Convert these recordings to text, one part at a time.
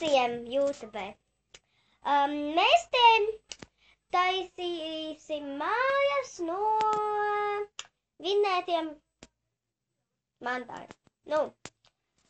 visiem YouTube. Mēs te taisīsim mājas no vinnētiem mantājiem. Nu,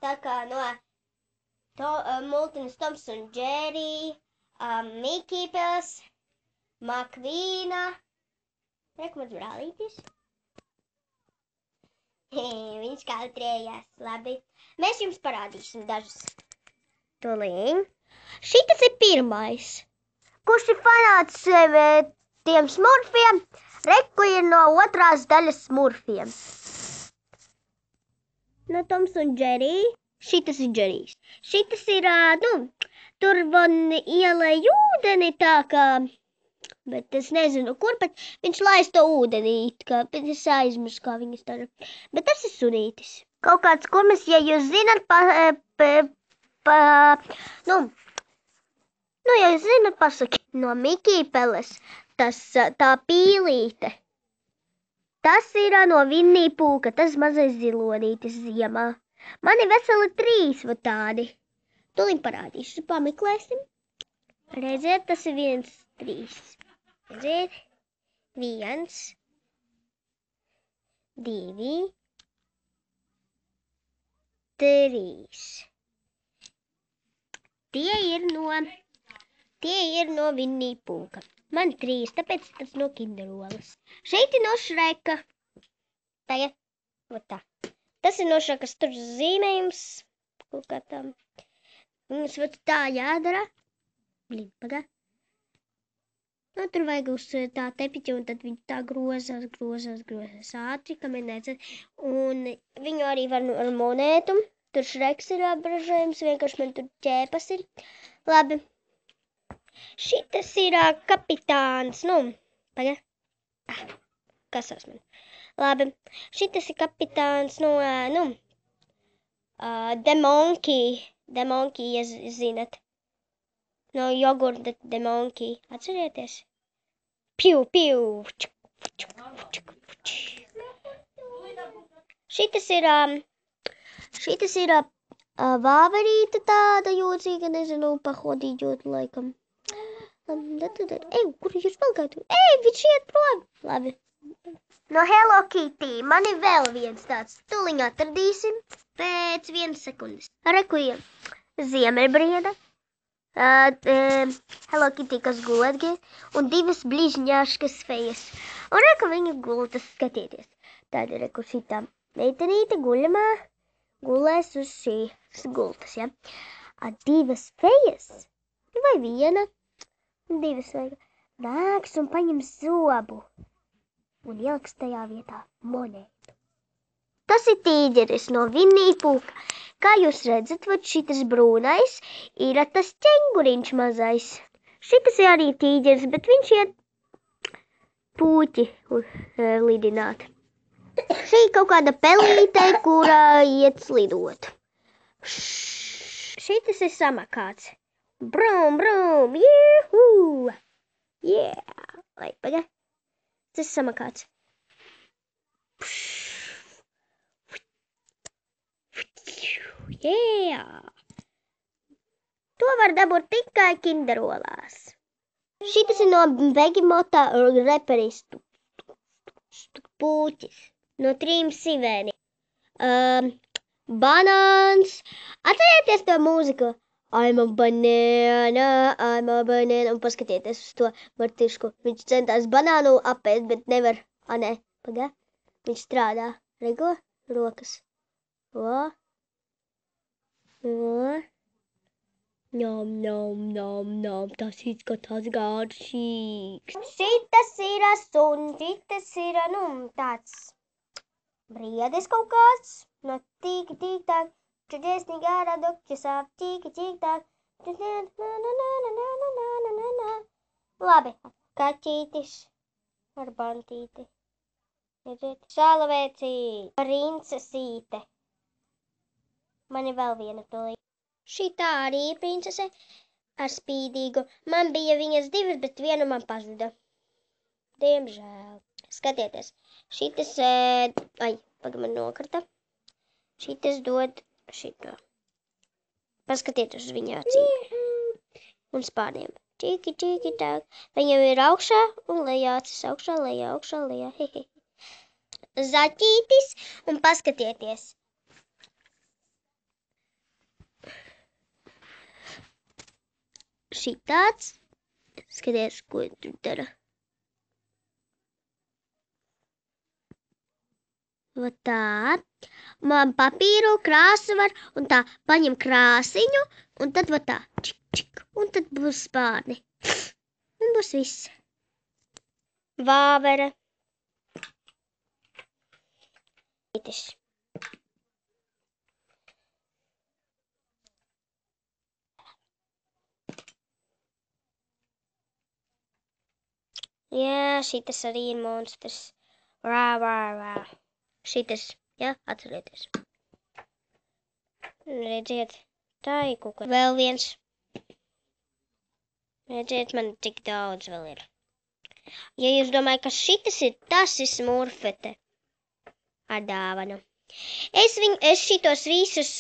tā kā no Multinas Toms un Džerī, Miki Pils, Makvīna, rekomendz brālītis. Viņš kautrējās, labi. Mēs jums parādīsim dažus. Tūlīt. Šitas ir pirmais. Kurš ir fanāts tiem smurfiem? Reku ir no otrās daļas smurfiem. No Toms un Džerī. Šitas ir Džerijs. Šitas ir, tur van ielēja ūdeni tā kā, bet es nezinu, kur, bet viņš laiz to ūdenī, kā, bet es aizmirsu, kā viņas tā. Bet tas ir sunītis. Kaut kāds kurmis, ja jūs zinat, ja jūs zinat, pasaki, no Miki Peles, tā pīlīte. Tas ir no Vinnī Pūka, tas mazais zilonītis ziemā. Man ir veseli 3 va tādi. Tūlīt parādīšu, pameklēsim. Redziet, tas ir 1, 3. Redziet, 1, 2, 3. Tie ir no Vinnī Pūka. Man 3, tāpēc tas no Kinderolas. Šeit ir no Šreka. Tagad, va tā. Tas ir no Šrekas, tur zīmējums. Kaut kā tam. Mums va tā jādara. Blin, pagā. Nu, tur vajag uz tā tepiķa, un tad viņi tā grozās ātri, kamēr nedzed. Un viņu arī var ar monētu. Tur Šreks ir apbražojums, vienkārši man tur ķēpas ir. Labi. Šitas ir kapitāns, pagā. Kasās man. Labi. Šitas ir kapitāns no, The Monkey. The Monkey, ja zinat. No jogurta The Monkey. Atcerieties? Piu, piu. Šitas ir vāverīta tāda jūdzīga, nezinu, pahodīģot laikam. Kur jūs palgātu? Viņš iet prom! Labi. No Hello Kitty. Man ir vēl viens tāds. Tūliņ atradīsim pēc 1 sekundes. Reku ir ziemeļbrieda. Hello Kitty, kas gulētgies. Un 2 bližņāškas fejas. Un reku viņa gultas, skatieties. Tāda reku šitā meitenīte guļamā gulēs uz šīs gultas, ja. 2 fejas. Vai 1? 2 vajag. Nāks un paņem zobu. Un ieliks tajā vietā monētu. Tas ir tīģeris no Vinnī Pūka. Kā jūs redzat, šitas brūnais ir tas ķenguriņš mazais. Šitas ir arī tīģeris, bet viņš iet pūķi lidināt. Šī kaut kāda pelīte, kurā iet slidot. Šitas ir samakāts. Brum, brum, juhu! Yeah! Lai, pagā. Tas ir samakāts. Yeah! To var dabūt tikai Kinderolās. Šitas ir no Begimota reperis pūķis. No 3 sivēni. Banāns. Atcerieties to mūziku. I'm a banana. Un paskatieties uz to Martišku. Viņš centās banānu apēst, bet nevar. Nē, pagā. Viņš strādā. Rego? Rokas. O. Nom. Tas izskatās garšīgs. Šitas ir šitas ir, tāds briedis kaut kāds. No tīk tā. Čudesnīgi ārā dokķi sāp, tīk tā. Labi, kaķītis ar bantīti. Šalavēcīt, princesīte. Man ir vēl viena tūlīt. Šitā arī ir princese ar spīdīgu. Man bija viņas 2, bet viena man pazuda. Diemžēl. Skatieties, šitas, pagaid man nokrita. Šitas dod šito. Paskatieties uz viņa acīm un spārniem. Čiki, čiki, tā. Viņam ir augšā un lejā acis. Augšā, lejā. Hehe. Zaķītis un paskatieties. Šitāds. Skaties, ko tur dara. Va tā. Man papīru krāsu var un tā paņem krāsiņu un tad va tā. Čik, čik. Un tad būs spārni. Un būs viss. Vāvere. Jā, šitas arī ir monstrs. Rā. Šitas, jā, atcerieties. Redziet, tā ir kaut kā. Vēl viens. Redziet, man tik daudz vēl ir. Ja jūs domājat, ka šitas ir, tas ir smurfete. Ar dāvanu. Es šitos visus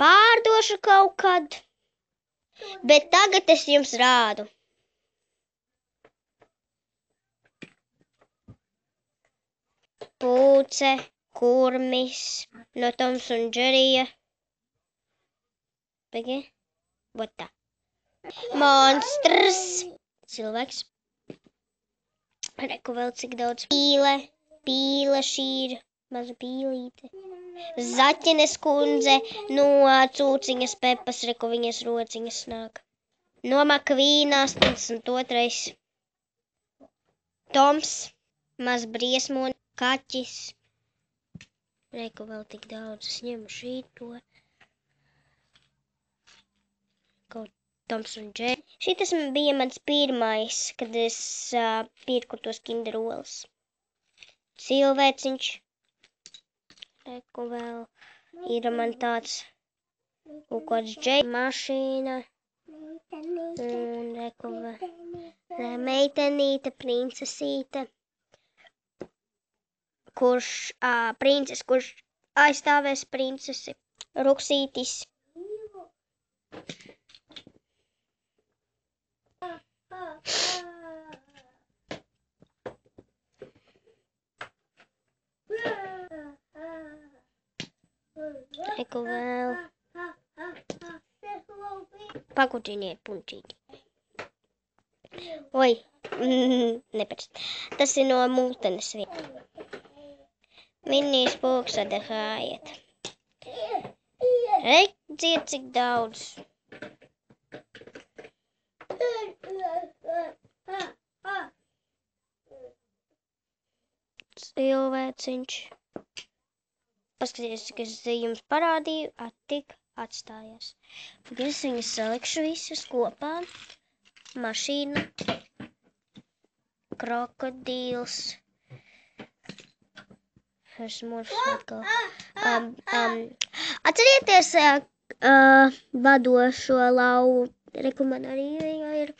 pārdošu kaut kad, bet tagad es jums rādu. Pūce, kurmis, no Toms un Džerija. Pagi? Votā. Monstrs. Cilvēks. Reku vēl cik daudz. Pīle šī ir. Maza pīlīte. Zaķenes kundze no Cūciņas Pepas. Reku viņas rociņas nāk. No Makvīna 82. Toms. Maz briesmoni. Kaķis. Reku vēl tik daudz. Es ņemu šīto. Kaut Toms un Džē. Šitas bija mans pirmais, kad es pirku tos kinderoles. Cilvēciņš. Reku vēl. Ir man tāds kaut kāds Džē. Mašīna. Un reku vēl. Meitenīte, princesīte. Kurš aizstāvēs princesi. Ruksītis. Reku vēl. Pakutiniet punčīti. Oi, nepēc. Tas ir no mūtenes vien. Minnīs pūksada hājiet. Redziet, cik daudz. Cilvēciņš. Paskatieties, cik es jums parādīju, tik atstājās. Tagad es viņus salikšu visas kopā. Mašīna. Krokodīls. Smurfs atkal. Atcerieties vadošo lauvu. Reku man arī ir.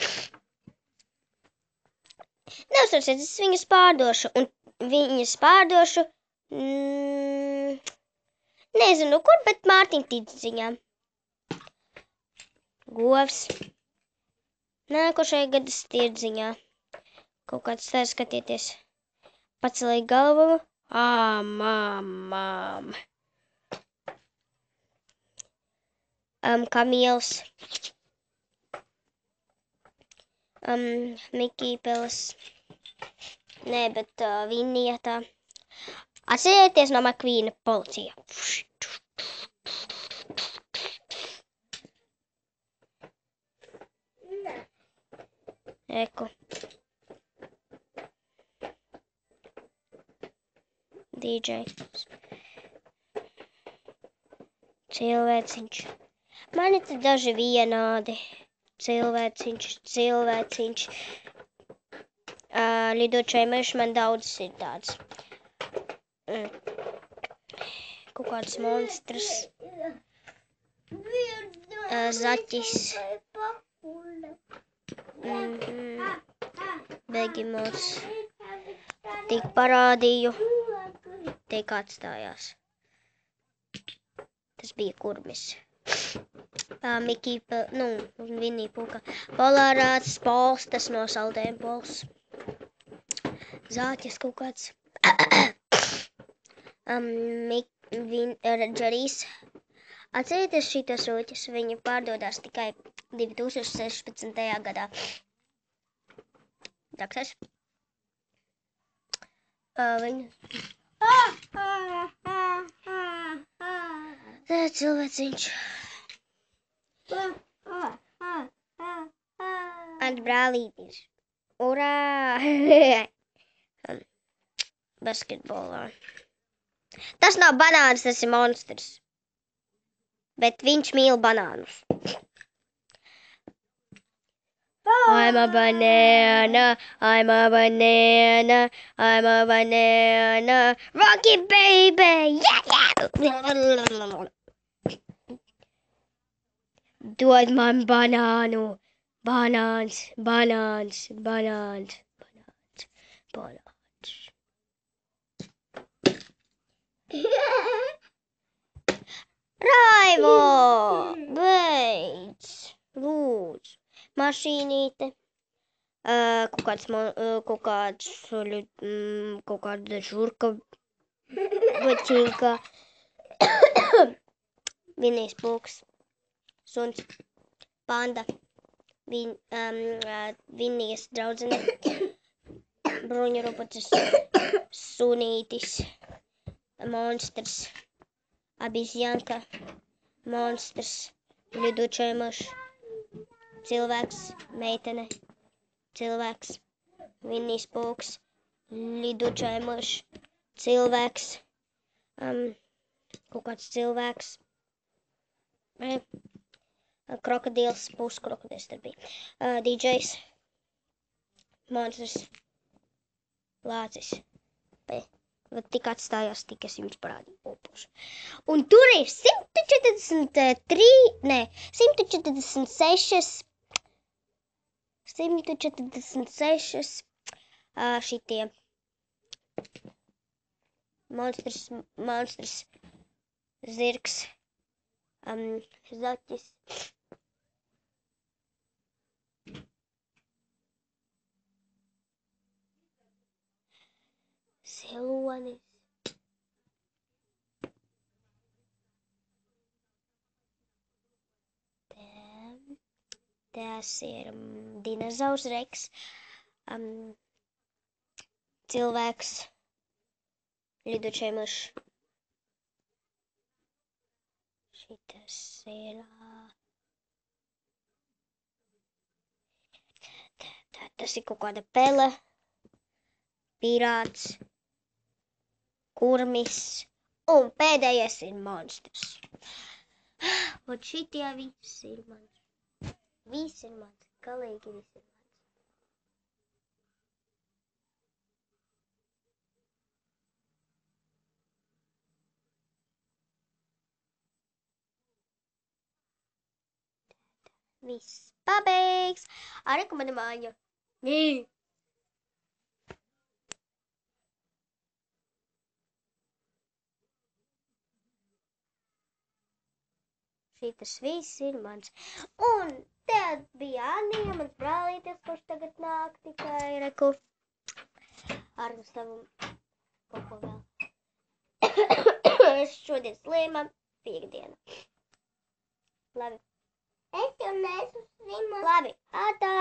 Neuztraucies, es viņus pārdošu. Un viņus pārdošu. Nezinu, kur, bet Mārtiņa tirdziņā. Govs. Nākošajā gadas tirdziņā. Kaut kāds tā skatieties. Pacelēja galvu. Mām. Kamīls. Mikīpeles. Nē, bet Vinietā. Atcerieties no Makvīna policija. Eku. DJ. Cilvēciņš. Man ir daži vienādi. Cilvēciņš. Lidočai mežs man daudz ir tāds. Kaut kāds monstrs. Zaķis. Begimots. Tik parādīju. Tik atstājās. Tas bija kurmis. Mikija, Vinija Pūka, Polārāts, Pols, tas no saldējuma Pols, Zāķis kaut kāds, Džerijs. Atcerieties šitos rūķus, viņi pārdodās tikai 2016. gadā. Daksers. Viņi. Tā ir cilvēciņš. Ant brālītis. Urā! Basketbolā. Tas nav banāns, tas ir monstrs. Bet viņš mīl banānus. I'm a banana, I'm a banana, I'm a banana, Rocky baby, yeah! Dod man banānu, banāns, banāns, banāns, banāns, banāns. Raivo, beidz, lūdzu. Mašīnīte, kaut kāda žurka, baķinka, Vinijs Pūks, suns, panda, Vinijas draudzene, bruņurupucis, sunītis, monstrs, abizjanka, monstrs, ļudučēmaš. Cilvēks, meitene, cilvēks, Vinijs Pūks, lidučaimuš, cilvēks, kaut kāds cilvēks, krokodils, puskrokodils tad bija, DJs, monstrs, lācis, tik atstājās, tik es jums parādīju opošu. Un tur ir 146 šitie monstrs, zirgs, zaķis, silonis, tas ir dinozaurs Reks, cilvēks, lidučēmuš, šitas ir, tas ir kaut kāda pele, pirāts, kurmis, un pēdējais ir monstrs. Un šitie visi ir mans. Viss ir mans, galīgi viss ir mans. Viss pabeigts. Arī, ka mana māja. Šitas viss ir mans. Un tad bija Anija, mans brālītis, kurš tagad nāk tikai reku ar savu kaut ko vēl. Es šodien slima, piekdiena. Labi. Es jau neesmu slima. Labi, atā!